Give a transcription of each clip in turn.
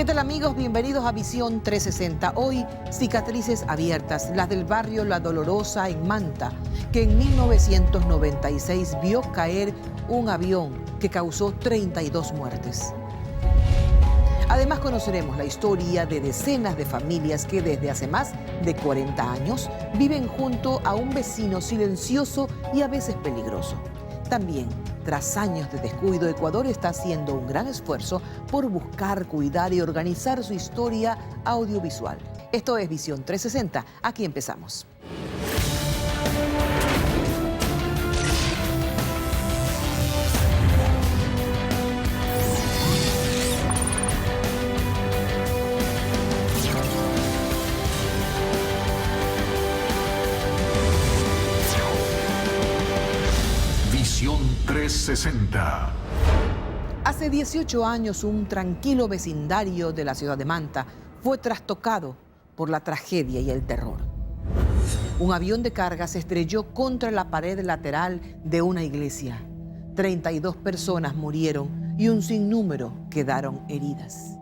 ¿Qué tal, amigos? Bienvenidos a Visión 360. Hoy, cicatrices abiertas, las del barrio La Dolorosa en Manta, que en 1996 vio caer un avión que causó 32 muertes. Además, conoceremos la historia de decenas de familias que desde hace más de 40 años viven junto a un vecino silencioso y a veces peligroso. También, tras años de descuido, Ecuador está haciendo un gran esfuerzo por buscar, cuidar y organizar su historia audiovisual. Esto es Visión 360. Aquí empezamos. Visión 360. Hace 18 años, un tranquilo vecindario de la ciudad de Manta fue trastocado por la tragedia y el terror. Un avión de carga se estrelló contra la pared lateral de una iglesia. 32 personas murieron y un sinnúmero quedaron heridas.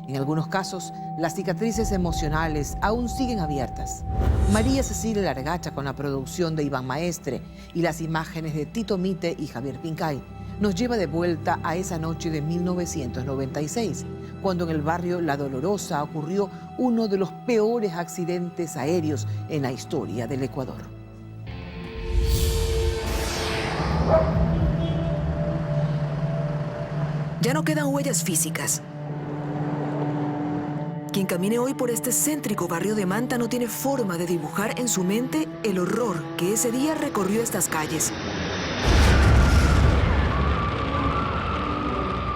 En algunos casos, las cicatrices emocionales aún siguen abiertas. María Cecilia Largacha, con la producción de Iván Maestre y las imágenes de Tito Mite y Javier Pincay, nos lleva de vuelta a esa noche de 1996, cuando en el barrio La Dolorosa ocurrió uno de los peores accidentes aéreos en la historia del Ecuador. Ya no quedan huellas físicas. Quien camine hoy por este céntrico barrio de Manta no tiene forma de dibujar en su mente el horror que ese día recorrió estas calles.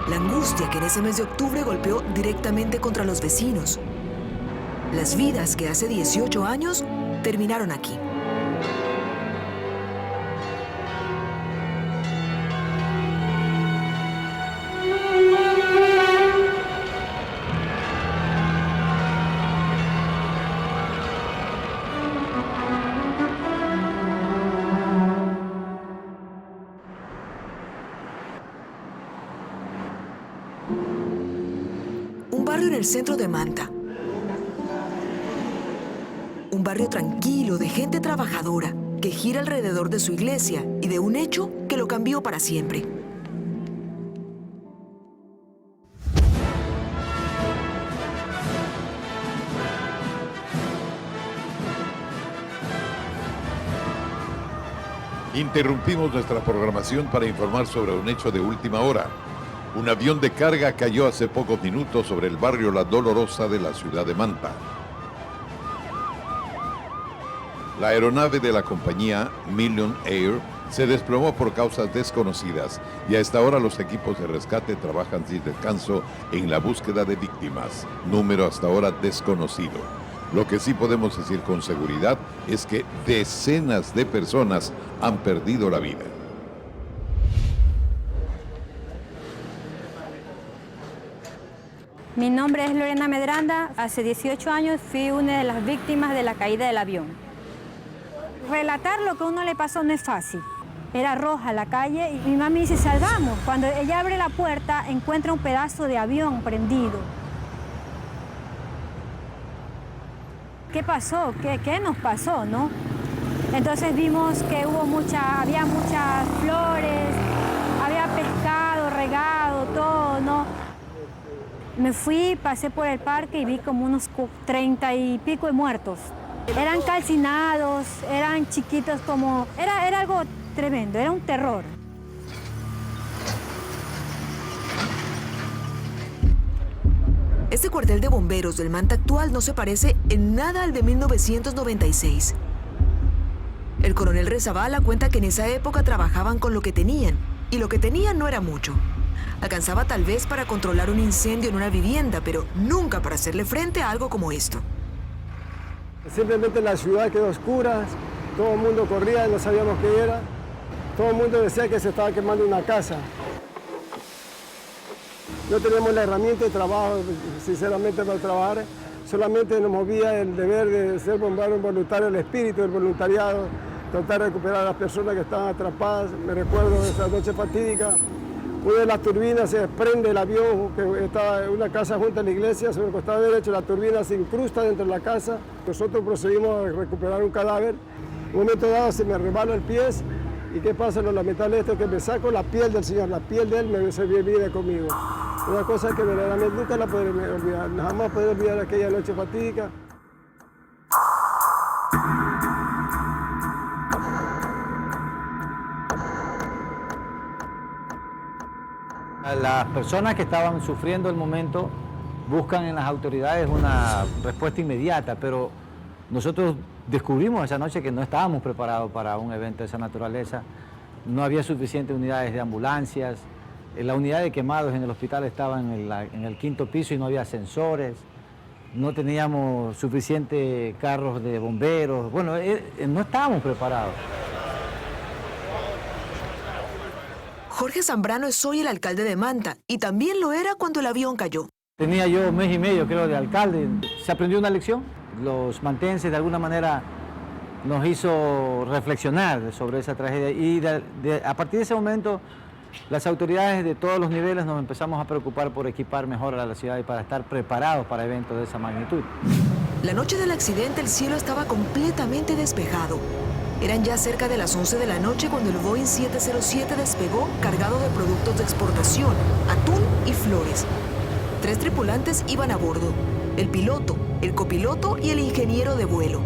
La angustia que en ese mes de octubre golpeó directamente contra los vecinos. Las vidas que hace 18 años terminaron aquí. En el centro de Manta. Un barrio tranquilo de gente trabajadora que gira alrededor de su iglesia y de un hecho que lo cambió para siempre. Interrumpimos nuestra programación para informar sobre un hecho de última hora. Un avión de carga cayó hace pocos minutos sobre el barrio La Dolorosa de la ciudad de Manta. La aeronave de la compañía Million Air se desplomó por causas desconocidas y a esta hora los equipos de rescate trabajan sin descanso en la búsqueda de víctimas, número hasta ahora desconocido. Lo que sí podemos decir con seguridad es que decenas de personas han perdido la vida. Mi nombre es Lorena Medranda. Hace 18 años fui una de las víctimas de la caída del avión. Relatar lo que a uno le pasó no es fácil. Era roja la calle y mi mami dice, salvamos. Cuando ella abre la puerta, encuentra un pedazo de avión prendido. ¿Qué pasó? ¿Qué nos pasó, no? Entonces vimos que había muchas flores, había pescado, regado, todo, ¿no? Me fui, pasé por el parque y vi como unos 30 y pico de muertos. Eran calcinados, eran chiquitos como... Era algo tremendo, era un terror. Este cuartel de bomberos del Manta actual no se parece en nada al de 1996. El coronel Rezabala cuenta que en esa época trabajaban con lo que tenían, y lo que tenían no era mucho. Alcanzaba tal vez para controlar un incendio en una vivienda, pero nunca para hacerle frente a algo como esto. Simplemente la ciudad quedó oscura, todo el mundo corría, no sabíamos qué era. Todo el mundo decía que se estaba quemando una casa. No teníamos la herramienta de trabajo, sinceramente, para trabajar. Solamente nos movía el deber de ser bombero voluntario, el espíritu del voluntariado, tratar de recuperar a las personas que estaban atrapadas. Me recuerdo de esa noche fatídica, Una de las turbinas se desprende el avión, que estaba en una casa junto a la iglesia, sobre el costado derecho la turbina se incrusta dentro de la casa. Nosotros procedimos a recuperar un cadáver. En un momento dado se me resbala el pie y ¿qué pasa? Lo lamentable es que me saco la piel del Señor, la piel de Él se vive conmigo. Una cosa que verdaderamente nunca la podré olvidar, jamás podré olvidar aquella noche fatídica. Las personas que estaban sufriendo el momento buscan en las autoridades una respuesta inmediata, pero nosotros descubrimos esa noche que no estábamos preparados para un evento de esa naturaleza. No había suficientes unidades de ambulancias, la unidad de quemados en el hospital estaba en el 5º piso y no había ascensores, no teníamos suficientes carros de bomberos, bueno, no estábamos preparados. Jorge Zambrano es hoy el alcalde de Manta y también lo era cuando el avión cayó. Tenía yo 1 mes y medio, creo, de alcalde. Se aprendió una lección. Los mantenses de alguna manera nos hizo reflexionar sobre esa tragedia y a partir de ese momento las autoridades de todos los niveles nos empezamos a preocupar por equipar mejor a la ciudad y para estar preparados para eventos de esa magnitud. La noche del accidente el cielo estaba completamente despejado. Eran ya cerca de las 11 de la noche cuando el Boeing 707 despegó cargado de productos de exportación, atún y flores. 3 tripulantes iban a bordo, el piloto, el copiloto y el ingeniero de vuelo.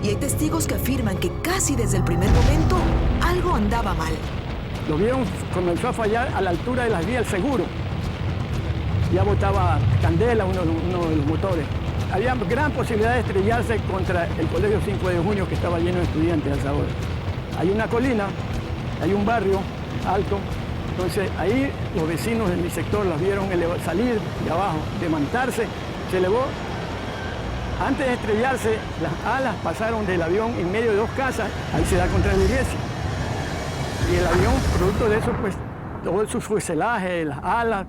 Y hay testigos que afirman que casi desde el primer momento algo andaba mal. El avión comenzó a fallar a la altura de las vías del seguro. Ya botaba candela uno de los motores. Había gran posibilidad de estrellarse contra el Colegio 5 de Junio que estaba lleno de estudiantes a esa hora. Hay una colina, hay un barrio alto, entonces ahí los vecinos de mi sector las vieron salir de abajo, levantarse, se elevó. Antes de estrellarse, las alas pasaron del avión en medio de 2 casas, ahí se da contra la iglesia. Y el avión, producto de eso, pues todo su fuselaje, las alas,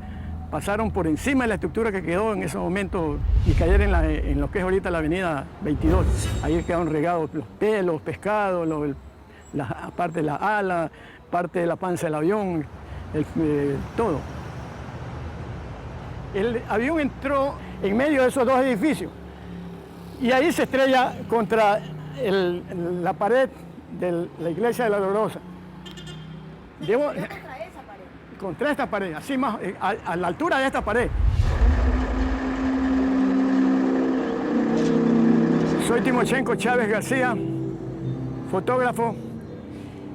pasaron por encima de la estructura que quedó en ese momento y cayeron en lo que es ahorita la avenida 22. Ahí quedaron regados los pelos, pescados, parte de la ala, parte de la panza del avión, todo. El avión entró en medio de esos 2 edificios y ahí se estrella contra la pared de la iglesia de la Dolorosa. Contra esta pared, así más, a la altura de esta pared. Soy Timochenko Chávez García, fotógrafo,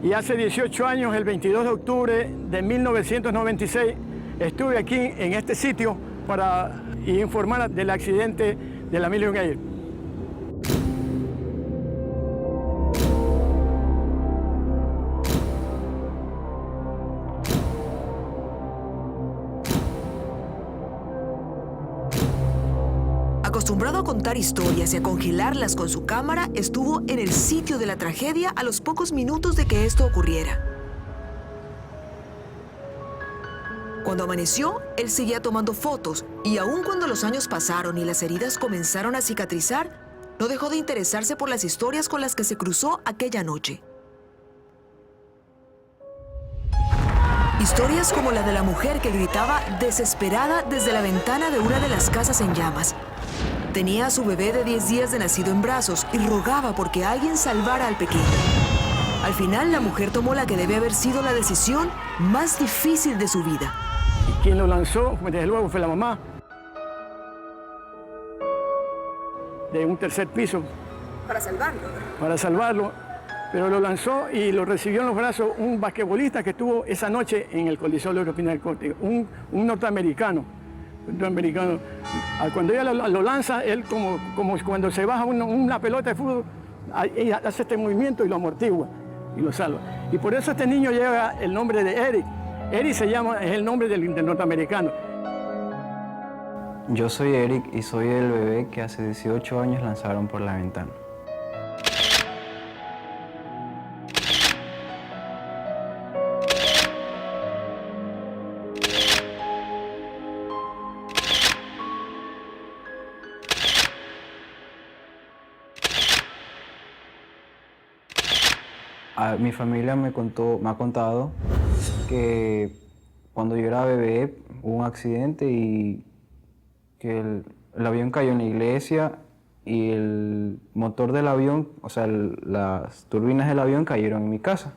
y hace 18 años, el 22 de octubre de 1996, estuve aquí en este sitio para informar del accidente de la Million Air. Acostumbrado a contar historias y a congelarlas con su cámara, estuvo en el sitio de la tragedia a los pocos minutos de que esto ocurriera. Cuando amaneció, él seguía tomando fotos y aun cuando los años pasaron y las heridas comenzaron a cicatrizar, no dejó de interesarse por las historias con las que se cruzó aquella noche. Historias como la de la mujer que gritaba desesperada desde la ventana de una de las casas en llamas. Tenía a su bebé de 10 días de nacido en brazos y rogaba porque alguien salvara al pequeño. Al final, la mujer tomó la que debe haber sido la decisión más difícil de su vida. Y quien lo lanzó, desde luego, fue la mamá. De un 3er piso. ¿Para salvarlo? Para salvarlo. Pero lo lanzó y lo recibió en los brazos un basquetbolista que estuvo esa noche en el Coliseo Leopoldo Pinar Corte, un norteamericano. Cuando ella lo lanza, él como cuando se baja una pelota de fútbol, ella hace este movimiento y lo amortigua y lo salva. Y por eso este niño lleva el nombre de Eric. Eric es el nombre del norteamericano. Yo soy Eric y soy el bebé que hace 18 años lanzaron por la ventana. Mi familia me ha contado que cuando yo era bebé hubo un accidente y que el avión cayó en la iglesia y el motor del avión, o sea, las turbinas del avión cayeron en mi casa.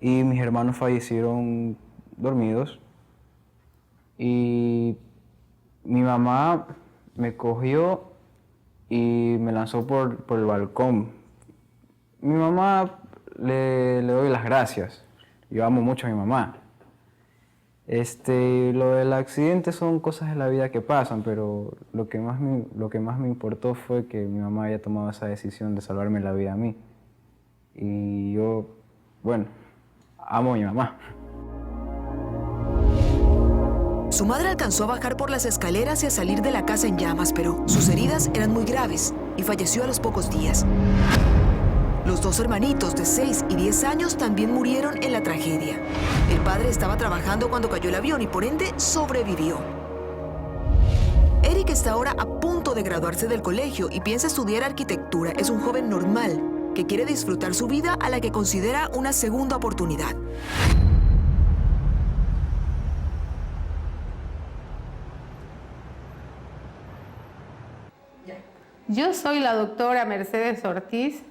Y mis hermanos fallecieron dormidos. Y mi mamá me cogió y me lanzó por el balcón. Mi mamá le doy las gracias. Yo amo mucho a mi mamá. Lo del accidente son cosas de la vida que pasan, pero lo que más me importó fue que mi mamá haya tomado esa decisión de salvarme la vida a mí. Y yo, bueno, amo a mi mamá. Su madre alcanzó a bajar por las escaleras y a salir de la casa en llamas, pero sus heridas eran muy graves y falleció a los pocos días. Los dos hermanitos de 6 y 10 años también murieron en la tragedia. El padre estaba trabajando cuando cayó el avión y por ende sobrevivió. Eric está ahora a punto de graduarse del colegio y piensa estudiar arquitectura. Es un joven normal que quiere disfrutar su vida a la que considera una segunda oportunidad. Yo soy la doctora Mercedes Ortiz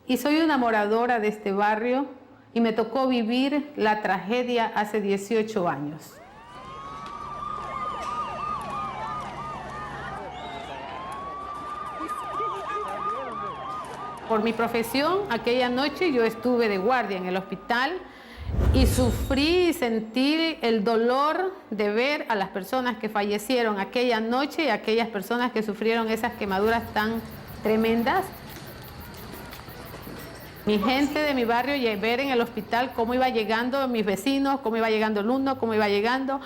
y soy una moradora de este barrio y me tocó vivir la tragedia hace 18 años. Por mi profesión, aquella noche yo estuve de guardia en el hospital y sufrí y sentí el dolor de ver a las personas que fallecieron aquella noche y aquellas personas que sufrieron esas quemaduras tan tremendas. Mi gente de mi barrio, y ver en el hospital cómo iba llegando mis vecinos, cómo iba llegando el uno, cómo iba llegando,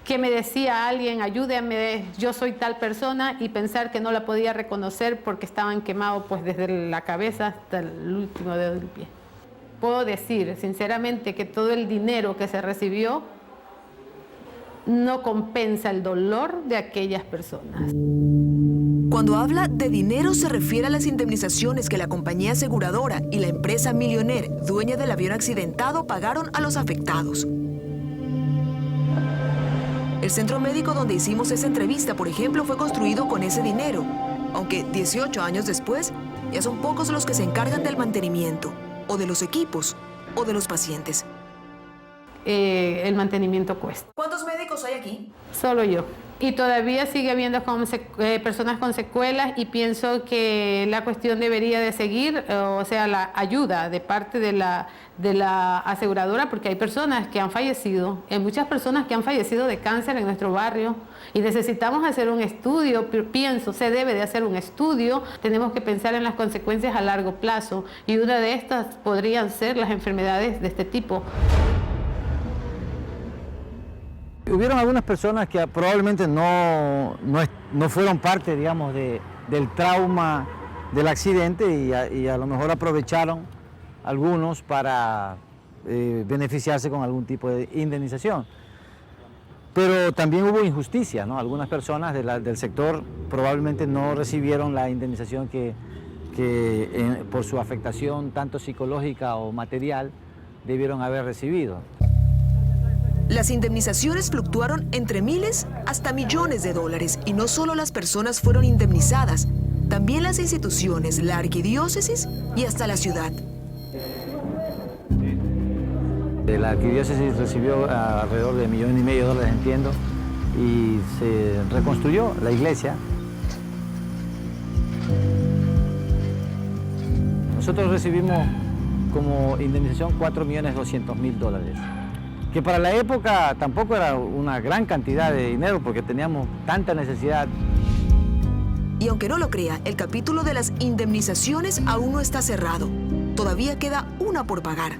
que me decía alguien, ayúdame, yo soy tal persona, y pensar que no la podía reconocer porque estaban quemados pues desde la cabeza hasta el último dedo del pie. Puedo decir sinceramente que todo el dinero que se recibió no compensa el dolor de aquellas personas. Cuando habla de dinero se refiere a las indemnizaciones que la compañía aseguradora y la empresa Millionaire, dueña del avión accidentado, pagaron a los afectados. El centro médico donde hicimos esa entrevista, por ejemplo, fue construido con ese dinero, aunque 18 años después ya son pocos los que se encargan del mantenimiento, o de los equipos, o de los pacientes. El mantenimiento cuesta. ¿Cuántos médicos hay aquí? Solo yo. Y todavía sigue habiendo personas con secuelas, y pienso que la cuestión debería de seguir, o sea, la ayuda de parte de la aseguradora, porque hay personas que han fallecido, hay muchas personas que han fallecido de cáncer en nuestro barrio, y necesitamos hacer un estudio, pienso, se debe de hacer un estudio, tenemos que pensar en las consecuencias a largo plazo, y una de estas podrían ser las enfermedades de este tipo. Hubieron algunas personas que probablemente no fueron parte, digamos, del trauma del accidente y a lo mejor aprovecharon algunos para beneficiarse con algún tipo de indemnización. Pero también hubo injusticia, ¿no? Algunas personas del sector probablemente no recibieron la indemnización que por su afectación tanto psicológica o material debieron haber recibido. Las indemnizaciones fluctuaron entre miles hasta millones de dólares, y no solo las personas fueron indemnizadas, también las instituciones, la arquidiócesis y hasta la ciudad. La arquidiócesis recibió alrededor de $1,5 millones, entiendo, y se reconstruyó la iglesia. Nosotros recibimos como indemnización $4,200,000. Que para la época tampoco era una gran cantidad de dinero porque teníamos tanta necesidad. Y aunque no lo crea, el capítulo de las indemnizaciones aún no está cerrado. Todavía queda una por pagar.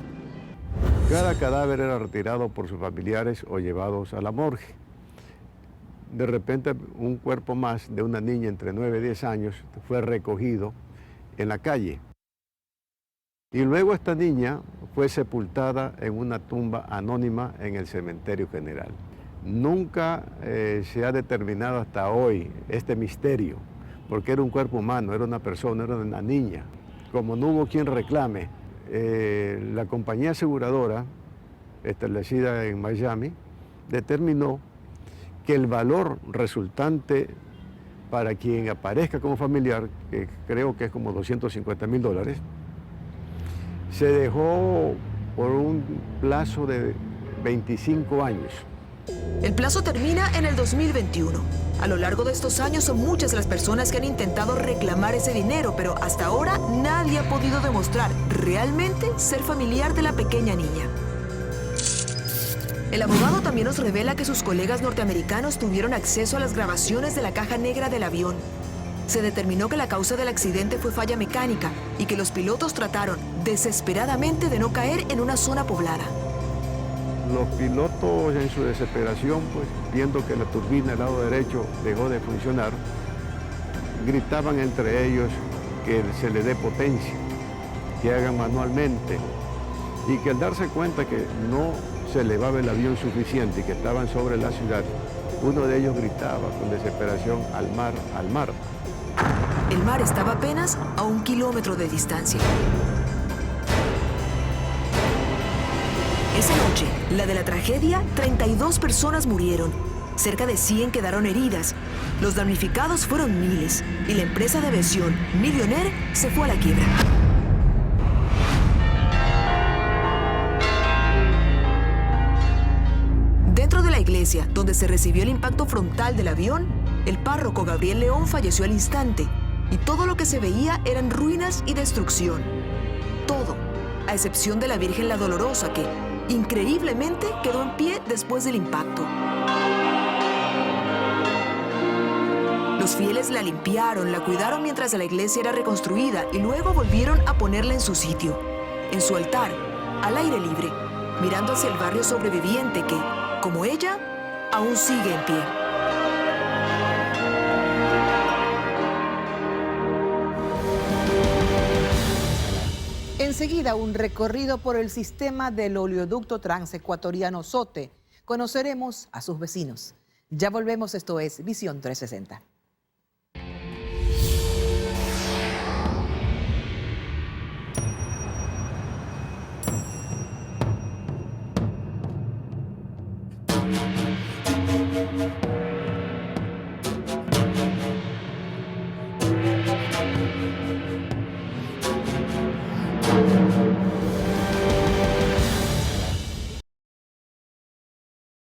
Cada cadáver era retirado por sus familiares o llevados a la morgue. De repente, un cuerpo más de una niña entre 9 y 10 años fue recogido en la calle. Y luego esta niña fue sepultada en una tumba anónima en el cementerio general. Nunca se ha determinado hasta hoy este misterio, porque era un cuerpo humano, era una persona, era una niña. Como no hubo quien reclame, la compañía aseguradora establecida en Miami, determinó que el valor resultante para quien aparezca como familiar, que creo que es como $250.000, se dejó por un plazo de 25 años. El plazo termina en el 2021. A lo largo de estos años son muchas las personas que han intentado reclamar ese dinero, pero hasta ahora nadie ha podido demostrar realmente ser familiar de la pequeña niña. El abogado también nos revela que sus colegas norteamericanos tuvieron acceso a las grabaciones de la caja negra del avión. Se determinó que la causa del accidente fue falla mecánica y que los pilotos trataron desesperadamente de no caer en una zona poblada. Los pilotos en su desesperación, pues viendo que la turbina del lado derecho dejó de funcionar, gritaban entre ellos que se le dé potencia, que hagan manualmente, y que al darse cuenta que no se elevaba el avión suficiente y que estaban sobre la ciudad, uno de ellos gritaba con desesperación: al mar, al mar. El mar estaba apenas a 1 kilómetro de distancia. Esa noche, la de la tragedia, 32 personas murieron. Cerca de 100 quedaron heridas. Los damnificados fueron miles y la empresa de aviación Million Air se fue a la quiebra. Dentro de la iglesia, donde se recibió el impacto frontal del avión, el párroco Gabriel León falleció al instante y todo lo que se veía eran ruinas y destrucción. Todo, a excepción de la Virgen la Dolorosa, que increíblemente quedó en pie después del impacto. Los fieles la limpiaron, la cuidaron mientras la iglesia era reconstruida y luego volvieron a ponerla en su sitio, en su altar, al aire libre, mirando hacia el barrio sobreviviente que, como ella, aún sigue en pie. Enseguida, un recorrido por el sistema del oleoducto transecuatoriano SOTE. Conoceremos a sus vecinos. Ya volvemos, esto es Visión 360.